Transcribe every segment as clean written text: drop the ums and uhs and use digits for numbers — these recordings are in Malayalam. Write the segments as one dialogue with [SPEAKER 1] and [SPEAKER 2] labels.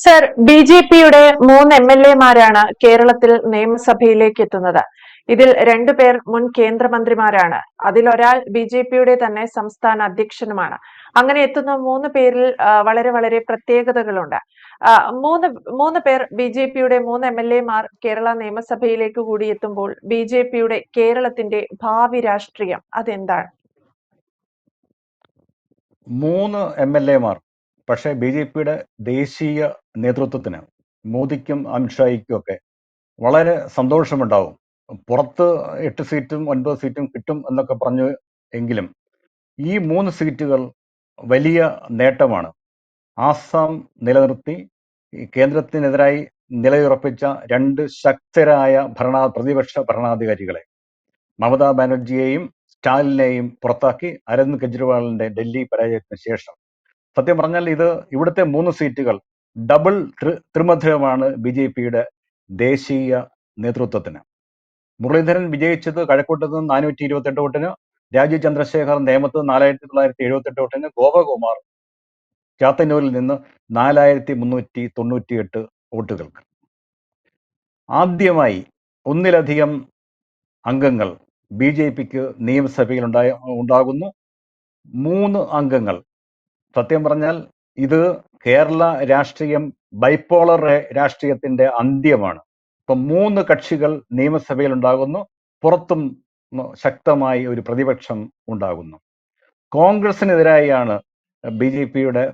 [SPEAKER 1] സർ, ബി.ജെ.പിയുടെ 3 എം.എൽ.എമാരാണ് കേരളത്തിൽ നിയമസഭയിലേക്ക് എത്തുന്നത്. ഇതിൽ 2 പേർ മുൻ കേന്ദ്രമന്ത്രിമാരാണ്. അതിലൊരാൾ ബി.ജെ.പിയുടെ തന്നെ സംസ്ഥാന അധ്യക്ഷനുമാണ്. അങ്ങനെ എത്തുന്ന 3 പേരിൽ വളരെ വളരെ പ്രത്യേകതകളുണ്ട്. മൂന്ന് പേർ ബി.ജെ.പിയുടെ 3 എം.എൽ.എമാർ കേരള നിയമസഭയിലേക്ക് കൂടി എത്തുമ്പോൾ ബി.ജെ.പിയുടെ കേരളത്തിന്റെ ഭാവി രാഷ്ട്രീയം അതെന്താണ്?
[SPEAKER 2] 3 എം.എൽ.എമാർ. പക്ഷേ ബി.ജെ.പിയുടെ ദേശീയ നേതൃത്വത്തിന്, മോദിക്കും അമിത്ഷായ്ക്കും ഒക്കെ വളരെ സന്തോഷമുണ്ടാവും. പുറത്ത് 8 സീറ്റും 9 സീറ്റും കിട്ടും എന്നൊക്കെ പറഞ്ഞു എങ്കിലും ഈ 3 സീറ്റുകൾ വലിയ നേട്ടമാണ്. ആസാം നിലനിർത്തി കേന്ദ്രത്തിനെതിരായി നിലയുറപ്പിച്ച 2 ശക്തരായ പ്രതിപക്ഷ ഭരണാധികാരികളെ, മമതാ ബാനർജിയെയും സ്റ്റാലിനെയും പുറത്താക്കി അരവിന്ദ് കെജ്രിവാളിന്റെ ഡൽഹി പരാജയത്തിന് ശേഷം സത്യം പറഞ്ഞാൽ ഇവിടുത്തെ 3 സീറ്റുകൾ ഡബിൾ ത്രിമധുരമാണ് ബി.ജെ.പിയുടെ ദേശീയ നേതൃത്വത്തിന്. മുരളീധരൻ വിജയിച്ചത് കഴക്കൂട്ടത്ത് നിന്ന് 428 വോട്ടിന്, രാജീവ് ചന്ദ്രശേഖർ നേമത്ത് 4978 വോട്ടിന്, ഗോപകുമാർ ചാത്തന്നൂരിൽ നിന്ന് 4398 വോട്ടുകൾക്ക്. ആദ്യമായി ഒന്നിലധികം അംഗങ്ങൾ ബി.ജെ.പിക്ക് നിയമസഭയിൽ ഉണ്ടാകുന്നു. 3 അംഗങ്ങൾ. സത്യം പറഞ്ഞാൽ ഇത് കേരള രാഷ്ട്രീയം ബൈപ്പോളർ രാഷ്ട്രീയത്തിന്റെ അന്ത്യമാണ്. ഇപ്പം 3 കക്ഷികൾ നിയമസഭയിൽ ഉണ്ടാകുന്നു, പുറത്തും ശക്തമായി ഒരു പ്രതിപക്ഷം ഉണ്ടാകുന്നു. കോൺഗ്രസിനെതിരായാണ് ബി.ജെ.പിയുടെ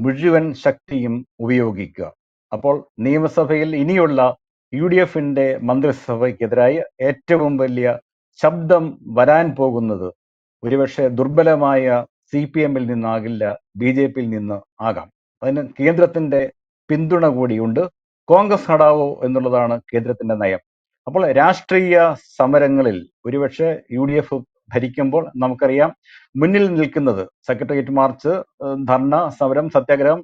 [SPEAKER 2] മുഴുവൻ ശക്തിയും ഉപയോഗിക്കുക. അപ്പോൾ നിയമസഭയിൽ ഇനിയുള്ള UDFന്റെ മന്ത്രിസഭയ്ക്കെതിരായി ഏറ്റവും വലിയ ശബ്ദം വരാൻ പോകുന്നത് ഒരുപക്ഷെ ദുർബലമായ CPM-ൽ നിന്നാകില്ല, ബി.ജെ.പിയിൽ നിന്ന് ആകാം. അതിന് കേന്ദ്രത്തിന്റെ പിന്തുണ കൂടിയുണ്ട്. കോൺഗ്രസ് ഹടാവോ എന്നുള്ളതാണ് കേന്ദ്രത്തിന്റെ നയം. അപ്പോൾ രാഷ്ട്രീയ സമരങ്ങളിൽ ഒരുപക്ഷെ UDF ഭരിക്കുമ്പോൾ നമുക്കറിയാം മുന്നിൽ നിൽക്കുന്നത് സെക്രട്ടേറിയറ്റ് മാർച്ച്, ധർണ സമരം, സത്യാഗ്രഹം,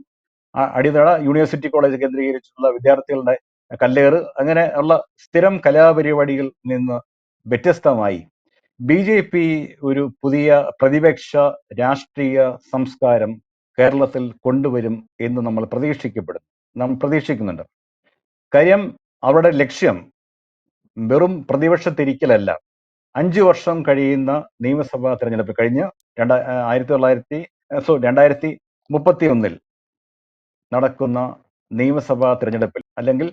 [SPEAKER 2] അടിത്തറ, യൂണിവേഴ്സിറ്റി കോളേജ് കേന്ദ്രീകരിച്ചിട്ടുള്ള വിദ്യാർത്ഥികളുടെ കല്ലേറ്, അങ്ങനെ ഉള്ള സ്ഥിരം കലാപരിപാടികളിൽ നിന്ന് വ്യത്യസ്തമായി ബി.ജെ.പി ഒരു പുതിയ പ്രതിപക്ഷ രാഷ്ട്രീയ സംസ്കാരം കേരളത്തിൽ കൊണ്ടുവരും എന്ന് നമ്മൾ പ്രതീക്ഷിക്കുന്നുണ്ട്. കാര്യം അവരുടെ ലക്ഷ്യം വെറും പ്രതിപക്ഷത്തിരിക്കലല്ല. 5 വർഷം കഴിയുന്ന നിയമസഭാ തെരഞ്ഞെടുപ്പ് കഴിഞ്ഞ് 2031 നടക്കുന്ന നിയമസഭാ തെരഞ്ഞെടുപ്പിൽ, അല്ലെങ്കിൽ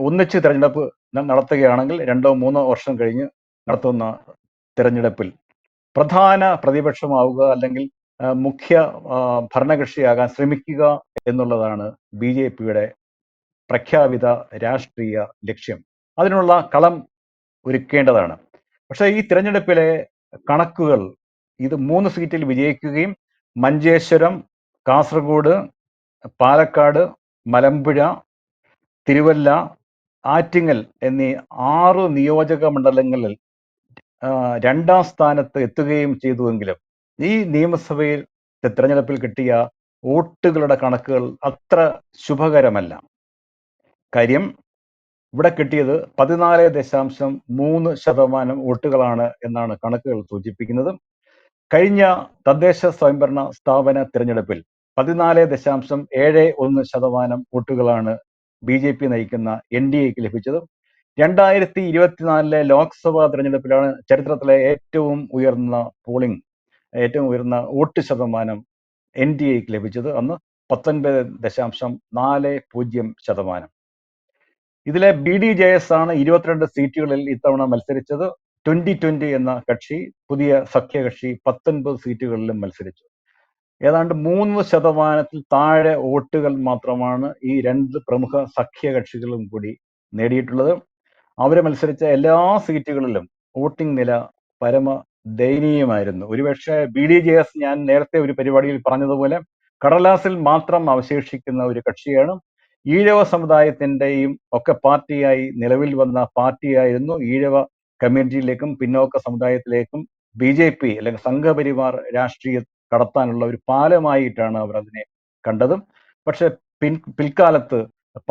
[SPEAKER 2] ഒന്നിച്ച് തെരഞ്ഞെടുപ്പ് നടത്തുകയാണെങ്കിൽ 2-3 വർഷം കഴിഞ്ഞ് നടത്തുന്ന തെരഞ്ഞെടുപ്പിൽ പ്രധാന പ്രതിപക്ഷമാവുക, അല്ലെങ്കിൽ മുഖ്യ ഭരണകക്ഷിയാകാൻ ശ്രമിക്കുക എന്നുള്ളതാണ് ബി.ജെ.പിയുടെ പ്രഖ്യാപിത രാഷ്ട്രീയ ലക്ഷ്യം. അതിനുള്ള കളം ഒരുക്കേണ്ടതാണ്. പക്ഷേ ഈ തിരഞ്ഞെടുപ്പിലെ കണക്കുകൾ ഇത് 3 സീറ്റിൽ വിജയിക്കുകയും മഞ്ചേശ്വരം, കാസർഗോഡ്, പാലക്കാട്, മലമ്പുഴ, തിരുവല്ല, ആറ്റിങ്ങൽ എന്നീ 6 നിയോജക മണ്ഡലങ്ങളിൽ 2ാം സ്ഥാനത്ത് എത്തുകയും ചെയ്തുവെങ്കിലും ഈ നിയമസഭയിൽ തെരഞ്ഞെടുപ്പിൽ കിട്ടിയ വോട്ടുകളുടെ കണക്കുകൾ അത്ര ശുഭകരമല്ല. കാര്യം ഇവിടെ കിട്ടിയത് 14.3% വോട്ടുകളാണ് എന്നാണ് കണക്കുകൾ സൂചിപ്പിക്കുന്നത്. കഴിഞ്ഞ തദ്ദേശ സ്വയംഭരണ സ്ഥാപന തിരഞ്ഞെടുപ്പിൽ 14.71% വോട്ടുകളാണ് ബി.ജെ.പി നയിക്കുന്ന NDAക്ക് ലഭിച്ചത്. 2024 ലോക്സഭാ തെരഞ്ഞെടുപ്പിലാണ് ചരിത്രത്തിലെ ഏറ്റവും ഉയർന്ന വോട്ട് ശതമാനം NDAക്ക് ലഭിച്ചത്. അന്ന് 19.40%. ഇതിലെ BDJS ആണ് 22 സീറ്റുകളിൽ ഇത്തവണ മത്സരിച്ചത്. 2020 എന്ന കക്ഷി, പുതിയ സഖ്യകക്ഷി 19 സീറ്റുകളിലും മത്സരിച്ചു. ഏതാണ്ട് 3% താഴെ വോട്ടുകൾ മാത്രമാണ് ഈ 2 പ്രമുഖ സഖ്യകക്ഷികളും കൂടി നേടിയിട്ടുള്ളത്. അവരെ മത്സരിച്ച എല്ലാ സീറ്റുകളിലും വോട്ടിംഗ് നില പരമ ദയനീയമായിരുന്നു. ഒരുപക്ഷെ BDJS, ഞാൻ നേരത്തെ ഒരു പരിപാടിയിൽ പറഞ്ഞതുപോലെ, കടലാസിൽ മാത്രം അവശേഷിക്കുന്ന ഒരു കക്ഷിയാണ്. ഈഴവ സമുദായത്തിന്റെയും ഒക്കെ പാർട്ടിയായി നിലവിൽ വന്ന പാർട്ടിയായിരുന്നു. ഈഴവ കമ്മ്യൂണിറ്റിയിലേക്കും പിന്നോക്ക സമുദായത്തിലേക്കും ബി.ജെ.പി അല്ലെങ്കിൽ സംഘപരിവാർ രാഷ്ട്രീയം കടത്താനുള്ള ഒരു പാലമായിട്ടാണ് അവർ അതിനെ കണ്ടതും. പക്ഷെ പിൽക്കാലത്ത്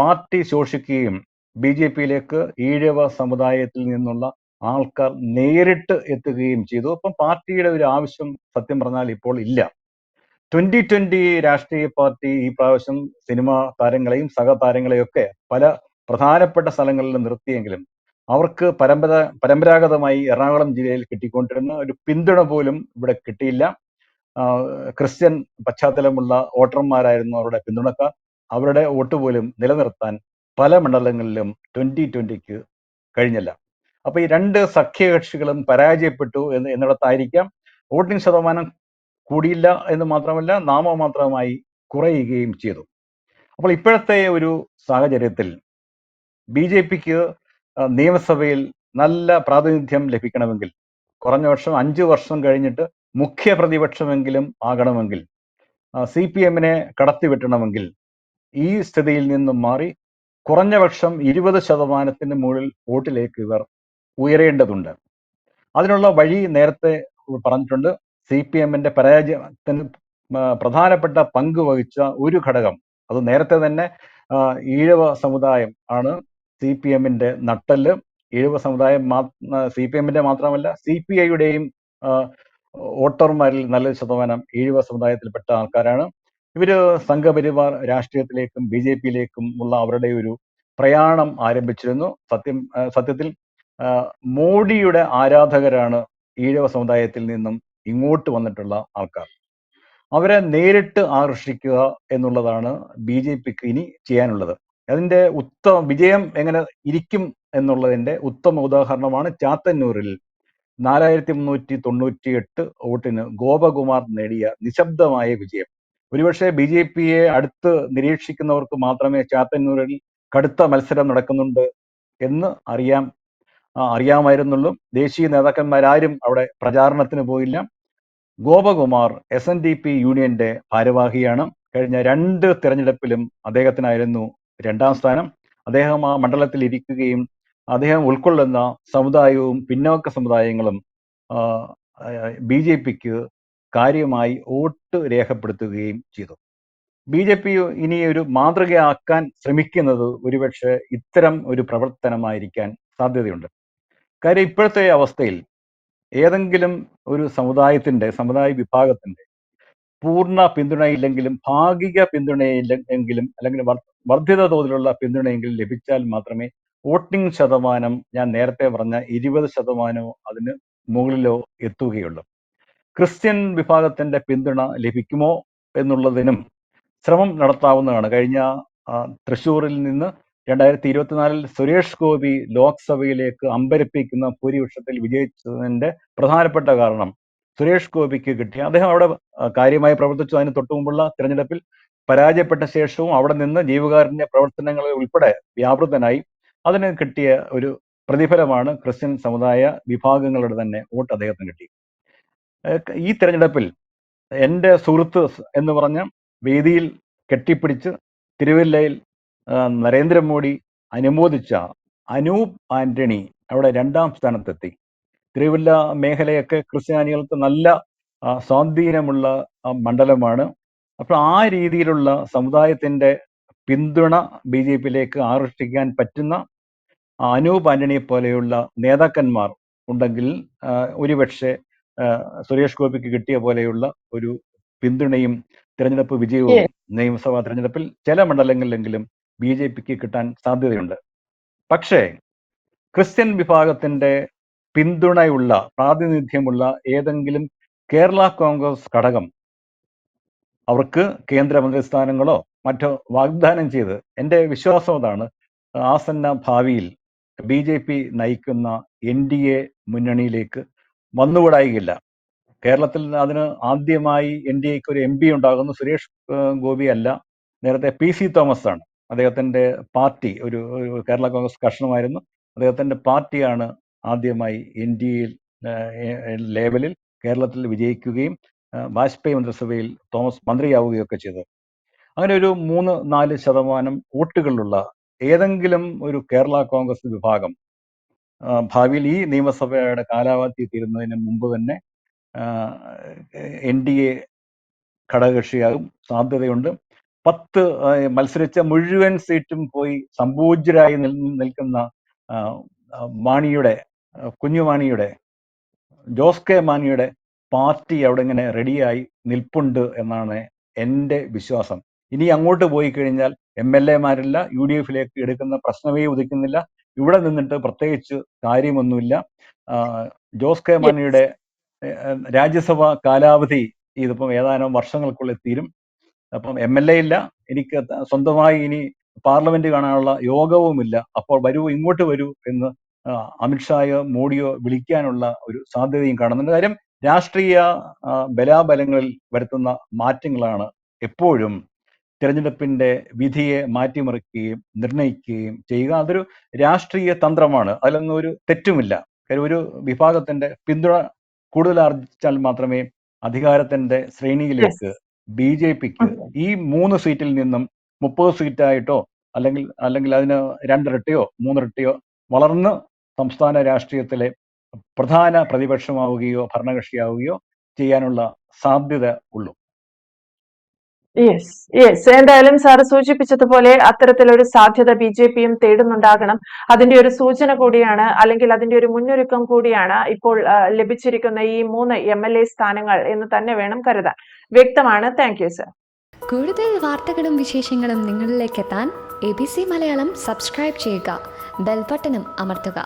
[SPEAKER 2] പാർട്ടി ശോഷിക്കുകയും ബി.ജെ.പിയിലേക്ക് ഈഴവ സമുദായത്തിൽ നിന്നുള്ള ആൾക്കാർ നേരിട്ട് എത്തുകയും ചെയ്തു. അപ്പം പാർട്ടിയുടെ ഒരു ആവശ്യം സത്യം പറഞ്ഞാൽ ഇപ്പോൾ ഇല്ല. 2020 രാഷ്ട്രീയ പാർട്ടി ഈ പ്രാവശ്യം സിനിമാ താരങ്ങളെയും സഹതാരങ്ങളെയും ഒക്കെ പല പ്രധാനപ്പെട്ട സ്ഥലങ്ങളിൽ നിർത്തിയെങ്കിലും അവർക്ക് പരമ്പരാഗതമായി എറണാകുളം ജില്ലയിൽ കിട്ടിക്കൊണ്ടിരുന്ന ഒരു പിന്തുണ പോലും ഇവിടെ കിട്ടിയില്ല. ക്രിസ്ത്യൻ പശ്ചാത്തലമുള്ള വോട്ടർമാരായിരുന്നു അവരുടെ പിന്തുണക്കാർ. അവരുടെ വോട്ട് പോലും നിലനിർത്താൻ പല മണ്ഡലങ്ങളിലും 2020 കഴിഞ്ഞില്ല. അപ്പൊ ഈ രണ്ട് സഖ്യകക്ഷികളും പരാജയപ്പെട്ടു എന്നിടത്തായിരിക്കാം വോട്ടിംഗ് ശതമാനം കൂടിയില്ല എന്ന് മാത്രമല്ല നാമമാത്രമായി കുറയുകയും ചെയ്തു. അപ്പോൾ ഇപ്പോഴത്തെ ഒരു സാഹചര്യത്തിൽ BJPക്ക് നിയമസഭയിൽ നല്ല പ്രാതിനിധ്യം ലഭിക്കണമെങ്കിൽ കുറഞ്ഞ പക്ഷം 5 വർഷം കഴിഞ്ഞിട്ട് മുഖ്യ പ്രതിപക്ഷമെങ്കിലും ആകണമെങ്കിൽ CPM-നെ കടത്തിവെട്ടണമെങ്കിൽ ഈ സ്ഥിതിയിൽ നിന്നും മാറി കുറഞ്ഞ പക്ഷം 20% മുകളിൽ വോട്ടിലേക്ക് ഇവർ ഉയരേണ്ടതുണ്ട്. അതിനുള്ള വഴി നേരത്തെ പറഞ്ഞിട്ടുണ്ട്. CPM-ന്റെ പരാജയത്തിന് പ്രധാനപ്പെട്ട പങ്ക് വഹിച്ച ഒരു ഘടകം, അത് നേരത്തെ തന്നെ ഈഴവ സമുദായം ആണ് CPM-ന്റെ നട്ടെല്ല്. ഈഴവ സമുദായം CPM-ന്റെ മാത്രമല്ല CPI-യുടെയും വോട്ടർമാരിൽ നല്ലൊരു ശതമാനം ഈഴവ സമുദായത്തിൽപ്പെട്ട ആൾക്കാരാണ്. ഇവര് സംഘപരിവാർ രാഷ്ട്രീയത്തിലേക്കും BJP-യിലേക്കും ഉള്ള അവരുടെ ഒരു പ്രയാണം ആരംഭിച്ചിരുന്നു. സത്യത്തിൽ മോഡിയുടെ ആരാധകരാണ് ഈഴവ സമുദായത്തിൽ നിന്നും ഇങ്ങോട്ട് വന്നിട്ടുള്ള ആൾക്കാർ. അവരെ നേരിട്ട് ആകർഷിക്കുക എന്നുള്ളതാണ് BJPക്ക് ഇനി ചെയ്യാനുള്ളത്. അതിന്റെ വിജയം എങ്ങനെ ഇരിക്കും എന്നുള്ളതിന്റെ ഉത്തമ ഉദാഹരണമാണ് ചാത്തന്നൂരിൽ 4398 വോട്ടിന് ഗോപകുമാർ നേടിയ നിശബ്ദമായ വിജയം. ഒരുപക്ഷെ BJPയെ അടുത്ത് നിരീക്ഷിക്കുന്നവർക്ക് മാത്രമേ ചാത്തന്നൂരിൽ കടുത്ത മത്സരം നടക്കുന്നുണ്ട് എന്ന് അറിയാമായിരുന്നുള്ളൂ. ദേശീയ നേതാക്കന്മാരാരും അവിടെ പ്രചാരണത്തിന് പോയില്ല. ഗോപകുമാർ SNDP യൂണിയന്റെ ഭാരവാഹിയാണ്. കഴിഞ്ഞ 2 തെരഞ്ഞെടുപ്പിലും അദ്ദേഹത്തിനായിരുന്നു 2ാം സ്ഥാനം. അദ്ദേഹം ആ മണ്ഡലത്തിൽ ഇരിക്കുകയും അദ്ദേഹം ഉൾക്കൊള്ളുന്ന സമുദായവും പിന്നോക്ക സമുദായങ്ങളും BJPക്ക് കാര്യമായി വോട്ട് രേഖപ്പെടുത്തുകയും ചെയ്തു. BJP ഇനി ഒരു മാതൃകയാക്കാൻ ശ്രമിക്കുന്നത് ഒരുപക്ഷെ ഇത്തരം ഒരു പ്രവർത്തനമായിരിക്കാൻ സാധ്യതയുണ്ട്. കാര്യം ഇപ്പോഴത്തെ അവസ്ഥയിൽ ഏതെങ്കിലും ഒരു സമുദായ വിഭാഗത്തിന്റെ പൂർണ്ണ പിന്തുണയില്ലെങ്കിലും ഭാഗിക പിന്തുണയില്ലെങ്കിലും അല്ലെങ്കിൽ വർദ്ധിത തോതിലുള്ള പിന്തുണയെങ്കിലും ലഭിച്ചാൽ മാത്രമേ വോട്ടിംഗ് ശതമാനം ഞാൻ നേരത്തെ പറഞ്ഞ 20% അതിന് മുകളിലോ എത്തുകയുള്ളൂ. ക്രിസ്ത്യൻ വിഭാഗത്തിന്റെ പിന്തുണ ലഭിക്കുമോ എന്നുള്ളതിനും ശ്രമം നടത്താവുന്നതാണ്. കഴിഞ്ഞ തൃശ്ശൂരിൽ നിന്ന് 2024 സുരേഷ് ഗോപി ലോക്സഭയിലേക്ക് അമ്പരപ്പിക്കുന്ന ഭൂരിപക്ഷത്തിൽ വിജയിച്ചതിന്റെ പ്രധാനപ്പെട്ട കാരണം സുരേഷ് ഗോപിക്ക് കിട്ടിയ, അദ്ദേഹം അവിടെ കാര്യമായി പ്രവർത്തിച്ചു. അതിന് തൊട്ടു മുമ്പുള്ള തിരഞ്ഞെടുപ്പിൽ പരാജയപ്പെട്ട ശേഷവും അവിടെ നിന്ന് ജീവകാരുണ്യ പ്രവർത്തനങ്ങളിൽ ഉൾപ്പെടെ വ്യാപൃതനായി. അതിന് കിട്ടിയ ഒരു പ്രതിഫലമാണ് ക്രിസ്ത്യൻ സമുദായ വിഭാഗങ്ങളുടെ തന്നെ വോട്ട് അദ്ദേഹത്തിന് കിട്ടി. ഈ തെരഞ്ഞെടുപ്പിൽ എൻ്റെ സുഹൃത്ത് എന്ന് പറഞ്ഞ വേദിയിൽ കെട്ടിപ്പിടിച്ച് തിരുവല്ലയിൽ നരേന്ദ്രമോദി അനുമോദിച്ച അനൂപ് ആന്റണി അവിടെ 2ാം സ്ഥാനത്തെത്തി. തിരുവല്ല മേഖലയൊക്കെ ക്രിസ്ത്യാനികൾക്ക് നല്ല സ്വാധീനമുള്ള മണ്ഡലമാണ്. അപ്പോൾ ആ രീതിയിലുള്ള സമുദായത്തിന്റെ പിന്തുണ BJPയിലേക്ക് ആകർഷിക്കാൻ പറ്റുന്ന അനൂപ് ആന്റണിയെ പോലെയുള്ള നേതാക്കന്മാർ ഉണ്ടെങ്കിൽ ഒരുപക്ഷെ സുരേഷ് ഗോപിക്ക് കിട്ടിയ പോലെയുള്ള ഒരു പിന്തുണയും തിരഞ്ഞെടുപ്പ് വിജയവും നിയമസഭാ തിരഞ്ഞെടുപ്പിൽ ചില മണ്ഡലങ്ങളിലെങ്കിലും BJPക്ക് കിട്ടാൻ സാധ്യതയുണ്ട്. പക്ഷേ ക്രിസ്ത്യൻ വിഭാഗത്തിന്റെ പിന്തുണയുള്ള പ്രാതിനിധ്യമുള്ള ഏതെങ്കിലും കേരള കോൺഗ്രസ് ഘടകം അവർക്ക് കേന്ദ്രമന്ത്രി സ്ഥാനങ്ങളോ മറ്റോ വാഗ്ദാനം ചെയ്ത്, എൻ്റെ വിശ്വാസം അതാണ്, ആസന്ന ഭാവിയിൽ BJP നയിക്കുന്ന NDA മുന്നണിയിലേക്ക് വന്നുകൂടായില്ല. കേരളത്തിൽ അതിന് ആദ്യമായി NDAക്ക് ഒരു MP ഉണ്ടാകുന്നു. സുരേഷ് ഗോപി അല്ല, നേരത്തെ PC തോമസ് ആണ്. അദ്ദേഹത്തിന്റെ പാർട്ടി ഒരു കേരള കോൺഗ്രസ് കർഷകമായിരുന്നു. അദ്ദേഹത്തിന്റെ പാർട്ടിയാണ് ആദ്യമായി NDA ലേവലിൽ കേരളത്തിൽ വിജയിക്കുകയും വാജ്പേയി മന്ത്രിസഭയിൽ തോമസ് മന്ത്രിയാവുകയൊക്കെ ചെയ്തത്. അങ്ങനെ ഒരു 3-4% വോട്ടുകളുള്ള ഏതെങ്കിലും ഒരു കേരള കോൺഗ്രസ് വിഭാഗം ഭാവിയിൽ ഈ നിയമസഭയുടെ കാലാവധി തീരുന്നതിന് മുമ്പ് തന്നെ NDA ഘടകകക്ഷിയാകും, സാധ്യതയുണ്ട്. 10 മത്സരിച്ച മുഴുവൻ സീറ്റും പോയി സമ്പൂജ്യരായി നിൽക്കുന്ന കുഞ്ഞുമാണിയുടെ ജോസ് കെ മാണിയുടെ പാർട്ടി അവിടെ ഇങ്ങനെ റെഡിയായി നിൽപ്പുണ്ട് എന്നാണ് എൻ്റെ വിശ്വാസം. ഇനി അങ്ങോട്ട് പോയി കഴിഞ്ഞാൽ MLA-മാരില്ല, UDF-ലേക്ക് എടുക്കുന്ന പ്രശ്നമേ ഉദിക്കുന്നില്ല. ഇവിടെ നിന്നിട്ട് പ്രത്യേകിച്ച് കാര്യമൊന്നുമില്ല. ജോസ് കെ മാണിയുടെ രാജ്യസഭാ കാലാവധി ഇതിപ്പം ഏതാനും വർഷങ്ങൾക്കുള്ളിൽ തീരും. അപ്പം MLA ഇല്ല, എനിക്ക് സ്വന്തമായി ഇനി പാർലമെന്റ് കാണാനുള്ള യോഗവുമില്ല. അപ്പോൾ വരൂ, ഇങ്ങോട്ട് വരൂ എന്ന് അമിത്ഷായോ മോഡിയോ വിളിക്കാനുള്ള ഒരു സാധ്യതയും കാണുന്നുണ്ട്. കാര്യം രാഷ്ട്രീയ ബലാബലങ്ങളിൽ വരുത്തുന്ന മാറ്റങ്ങളാണ് എപ്പോഴും തിരഞ്ഞെടുപ്പിന്റെ വിധിയെ മാറ്റിമറിക്കുകയും നിർണയിക്കുകയും ചെയ്യുക. അതൊരു രാഷ്ട്രീയ തന്ത്രമാണ്, അതിലൊന്നും ഒരു തെറ്റുമില്ല. കാര്യം ഒരു വിഭാഗത്തിന്റെ പിന്തുണ കൂടുതൽ ആർജിച്ചാൽ മാത്രമേ അധികാരത്തിന്റെ ശ്രേണിയിലേക്ക് BJP-ക്ക് ഈ 3 സീറ്റിൽ നിന്നും 30 സീറ്റായിട്ടോ അല്ലെങ്കിൽ അതിന് 2 ഇരട്ടിയോ 3 ഇരട്ടിയോ വളർന്ന് സംസ്ഥാന രാഷ്ട്രീയത്തിലെ പ്രധാന പ്രതിപക്ഷമാവുകയോ ഭരണകക്ഷിയാവുകയോ ചെയ്യാനുള്ള സാധ്യത ഉള്ളൂ.
[SPEAKER 1] യെസ് എന്തായാലും സാറ് സൂചിപ്പിച്ചതുപോലെ അത്തരത്തിലൊരു സാധ്യത BJP-യും തേടുന്നുണ്ടാകണം. അതിന്റെ ഒരു സൂചന കൂടിയാണ്, അല്ലെങ്കിൽ അതിന്റെ ഒരു മുന്നൊരുക്കം കൂടിയാണ് ഇപ്പോൾ ലഭിച്ചിരിക്കുന്ന ഈ 3 MLA സ്ഥാനങ്ങൾ എന്ന് തന്നെ വേണം കരുതാൻ. വ്യക്തമാണ്. Thank you sir.
[SPEAKER 3] കൂടുതൽ വാർത്തകളും വിശേഷങ്ങളും നിങ്ങളിലേക്ക് എത്താൻ ABC മലയാളം സബ്സ്ക്രൈബ് ചെയ്യുക, ബെൽ ബട്ടണും അമർത്തുക.